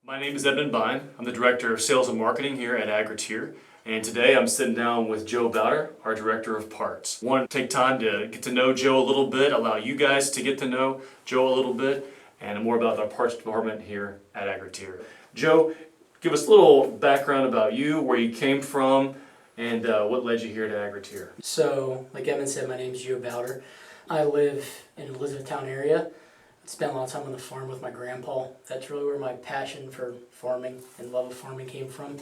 My name is Edmund Bine. I'm the Director of Sales and Marketing here at Agriteer. And today I'm sitting down with Joe Bauder, our Director of Parts. I want to take time to get to know Joe a little bit, allow you guys to get to know Joe a little bit, and more about our parts department here at Agriteer. Joe, give us a little background about you, where you came from, and what led you here to Agriteer. So, like Evan said, my name is Joe Bauder. I live in the Elizabethtown area. Spent a lot of time on the farm with my grandpa. That's really where my passion for farming and love of farming came from.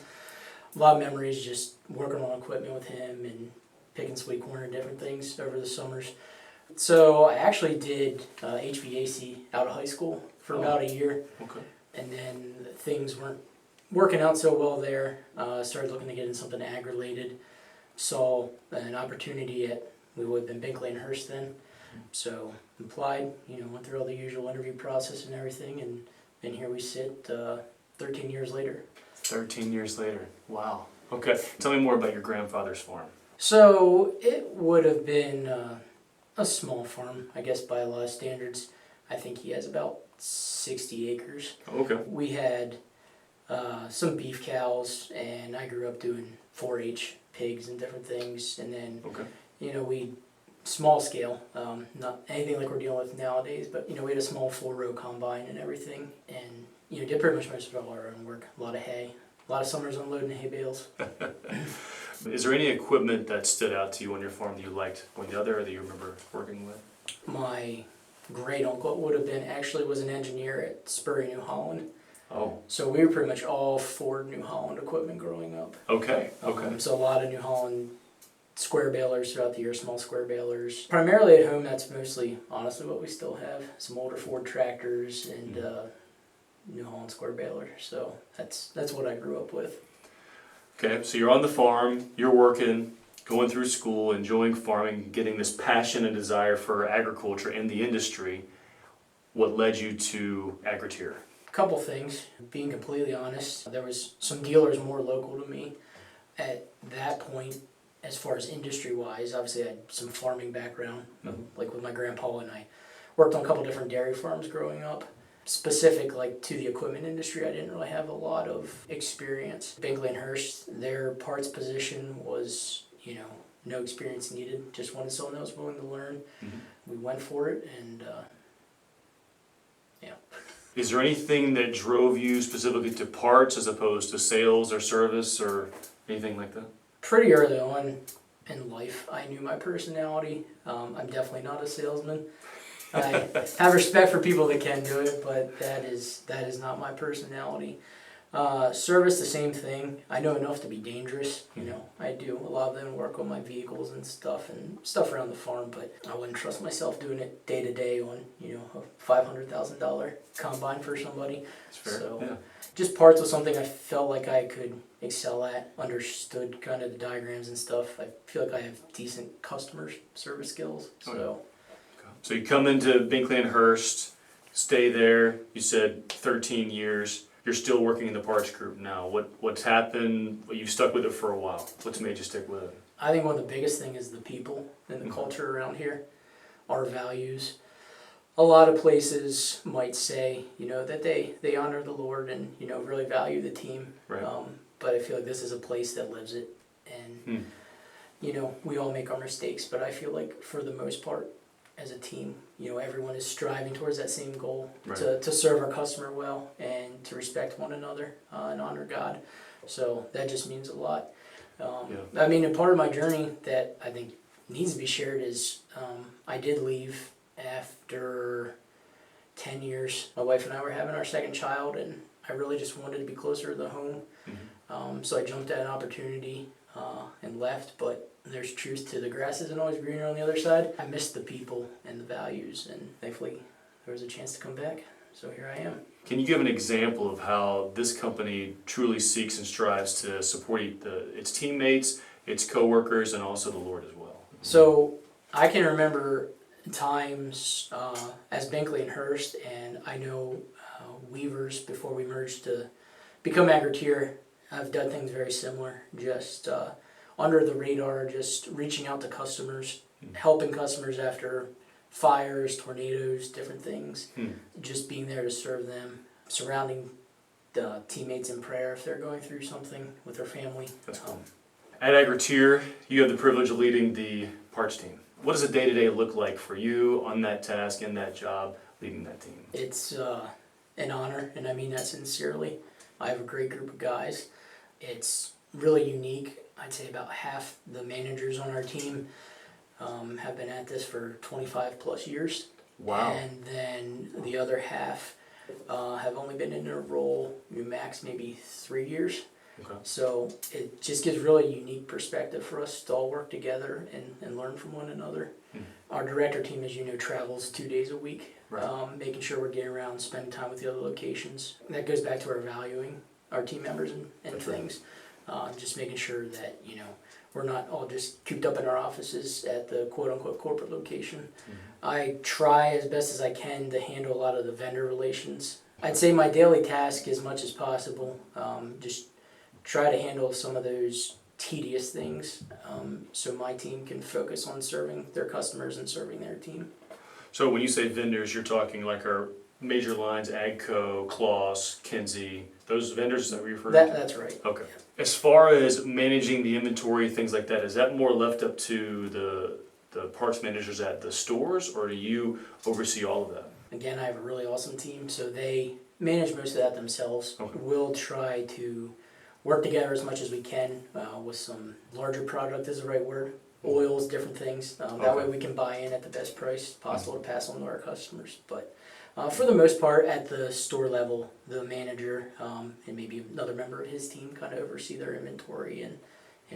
A lot of memories just working on equipment with him and picking sweet corn and different things over the summers. So I actually did HVAC out of high school for about a year. Okay. And then things weren't working out so well there. Started looking to get in something ag-related. Saw an opportunity at, we would have been Binkley and Hurst then. So applied, went through all the usual interview process and everything, and here we sit 13 years later. 13 years later. Wow. Okay. Tell me more about your grandfather's farm. So it would have been a small farm, I guess, by a lot of standards. I think he has about 60 acres. Okay. We had some beef cows, and I grew up doing 4-H pigs and different things, and then, we small scale, not anything like we're dealing with nowadays, but we had a small 4-row combine and everything, and did pretty much most of all our own work. A lot of hay, a lot of summers unloading hay bales. Is there any equipment that stood out to you on your farm that you liked one or the other, or that you remember working with? My great uncle would have been was an engineer at Spurry, New Holland. Oh. So we were pretty much all Ford New Holland equipment growing up. Okay. So a lot of New Holland square balers throughout the year, small square balers. Primarily at home, that's mostly, honestly, what we still have. Some older Ford tractors and New Holland square baler. So that's what I grew up with. Okay, so you're on the farm, you're working, going through school, enjoying farming, getting this passion and desire for agriculture and the industry. What led you to Agriteer? A couple things. Being completely honest, there was some dealers more local to me at that point. As far as industry-wise, obviously I had some farming background, like with my grandpa, and I worked on a couple different dairy farms growing up. Specific, to the equipment industry, I didn't really have a lot of experience. Binkley and Hurst, their parts position was, no experience needed. Just wanted someone that was willing to learn. We went for it, and yeah. Is there anything that drove you specifically to parts as opposed to sales or service or anything like that? Pretty early on in life, I knew my personality. I'm definitely not a salesman. I have respect for people that can do it, but that is not my personality. Service, the same thing. I know enough to be dangerous. I do a lot of them work on my vehicles and stuff around the farm, but I wouldn't trust myself doing it day to day on a $500,000 combine for somebody. That's fair. So yeah. Just parts was something I felt like I could excel at. Understood kind of the diagrams and stuff. I feel like I have decent customer service skills. So you come into Binkley and Hurst, stay there. You said 13 years. You're still working in the parts group now. What's happened? Well, you've stuck with it for a while. What's made you stick with it? I think one of the biggest things is the people and the culture around here, our values. A lot of places might say, that they honor the Lord and, really value the team. Right. But I feel like this is a place that lives it. And, we all make our mistakes, but I feel like for the most part, as a team, everyone is striving towards that same goal, right, to serve our customer well and to respect one another and honor God. So that just means a lot. I mean, and part of my journey that I think needs to be shared is I did leave after 10 years. My wife and I were having our second child, and I really just wanted to be closer to the home. So I jumped at an opportunity and left, but there's truth to the grass isn't always greener on the other side. I missed the people and the values, and thankfully there was a chance to come back. So here I am. Can you give an example of how this company truly seeks and strives to support its teammates, its coworkers, and also the Lord as well? So I can remember times as Binkley and Hurst, and I know Weavers, before we merged to become Agriteer, I've done things very similar, just under the radar, just reaching out to customers, helping customers after fires, tornadoes, different things, just being there to serve them, surrounding teammates in prayer if they're going through something with their family. That's cool. At Agriteer, you have the privilege of leading the parts team. What does a day-to-day look like for you on that task, in that job, leading that team? It's an honor, and I mean that sincerely. I have a great group of guys. It's really unique. I'd say about half the managers on our team have been at this for 25 plus years. Wow. And then the other half have only been in their role max maybe 3 years. Okay. So it just gives really a unique perspective for us to all work together and learn from one another. Our director team, as you know, travels 2 days a week, Right. making sure we're getting around, spending time with the other locations. And that goes back to our valuing our team members and That's things. Just making sure that, we're not all just cooped up in our offices at the quote-unquote corporate location. I try as best as I can to handle a lot of the vendor relations. I'd say my daily task, as much as possible, just try to handle some of those tedious things, so my team can focus on serving their customers and serving their team. So when you say vendors, you're talking like our major lines, Agco, Claus, Kinsey, those vendors that we refer to? That's right. Okay. As far as managing the inventory, things like that, is that more left up to the parts managers at the stores, or do you oversee all of that? Again, I have a really awesome team, so they manage most of that themselves. Okay. We'll try to work together as much as we can with some larger product is the right word, oils, different things. That way we can buy in at the best price possible to pass on to our customers. But for the most part, at the store level, the manager and maybe another member of his team kind of oversee their inventory and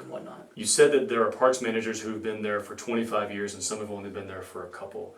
whatnot. You said that there are parts managers who've been there for 25 years and some have only been there for a couple.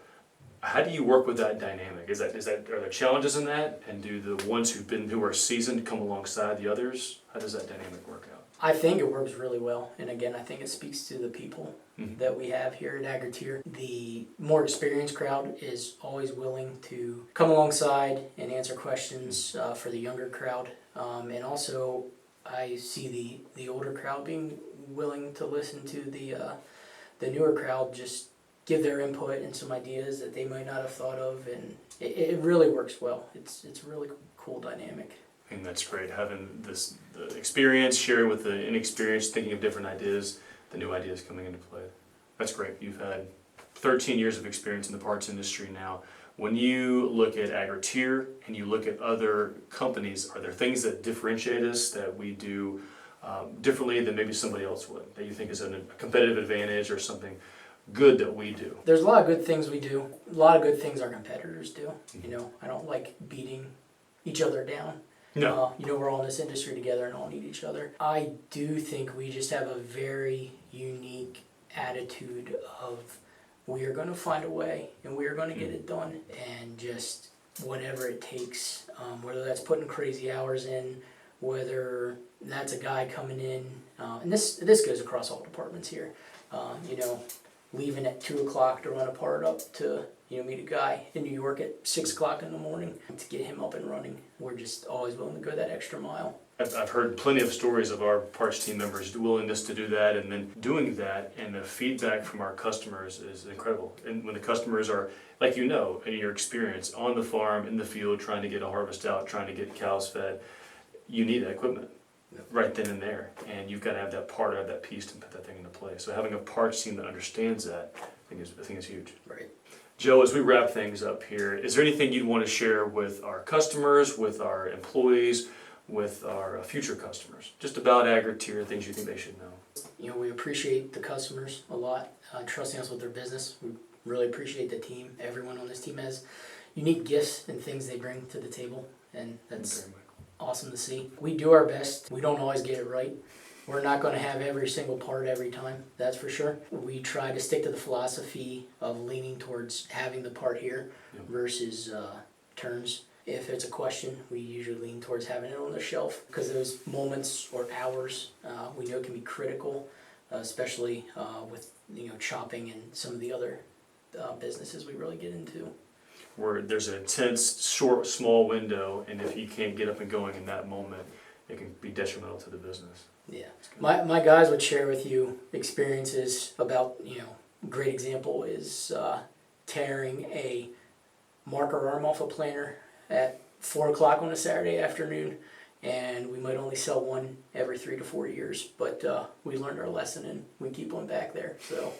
How do you work with that dynamic? Are there challenges in that? And do the ones who are seasoned come alongside the others? How does that dynamic work out? I think it works really well, and again, I think it speaks to the people that we have here at Agriteer. The more experienced crowd is always willing to come alongside and answer questions for the younger crowd, and also I see the older crowd being willing to listen to the newer crowd, just give their input and some ideas that they might not have thought of, and it really works well. It's a really cool dynamic. And that's great, having the experience, sharing with the inexperienced, thinking of different ideas, the new ideas coming into play. That's great. You've had 13 years of experience in the parts industry now. When you look at Agriteer and you look at other companies, are there things that differentiate us that we do differently than maybe somebody else would, that you think is a competitive advantage or something good that we do? There's a lot of good things we do. A lot of good things our competitors do. I don't like beating each other down. No. We're all in this industry together and all need each other. I do think we just have a very unique attitude of we are going to find a way and we are going to get it done, and just whatever it takes, whether that's putting crazy hours in, whether that's a guy coming in, and this goes across all departments here, leaving at 2 o'clock to run a part up to meet a guy in New York at 6 o'clock in the morning to get him up and running. We're just always willing to go that extra mile. I've heard plenty of stories of our parts team members' willingness to do that, and then doing that, and the feedback from our customers is incredible. And when the customers are, like in your experience, on the farm, in the field, trying to get a harvest out, trying to get cows fed, you need that equipment right then and there. And you've got to have that part, have that piece to put that thing into place. So having a parts team that understands that, I think is huge. Right. Joe, as we wrap things up here, is there anything you'd want to share with our customers, with our employees, with our future customers, just about Agriteer, things you think they should know? We appreciate the customers a lot, trusting us with their business. We really appreciate the team. Everyone on this team has unique gifts and things they bring to the table, and that's awesome to see. We do our best. We don't always get it right. We're not going to have every single part every time, that's for sure. We try to stick to the philosophy of leaning towards having the part here versus turns. If it's a question, we usually lean towards having it on the shelf, because those moments or hours we know can be critical, especially with chopping and some of the other businesses we really get into. Where there's an intense, short, small window, and if you can't get up and going in that moment, it can be detrimental to the business. Yeah, my guys would share with you experiences about, great example is tearing a marker arm off a planer at 4 o'clock on a Saturday afternoon, and we might only sell one every 3 to 4 years, but we learned our lesson and we keep one back there. So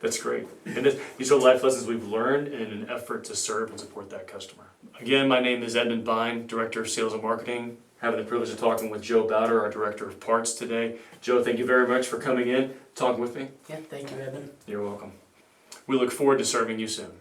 That's great. And these are life lessons we've learned in an effort to serve and support that customer. Again, my name is Edmund Bine, Director of Sales and Marketing. Having the privilege of talking with Joe Bauder, our Director of Parts today. Joe, thank you very much for coming in, talking with me. yeah, thank you, Evan. You're welcome. We look forward to serving you soon.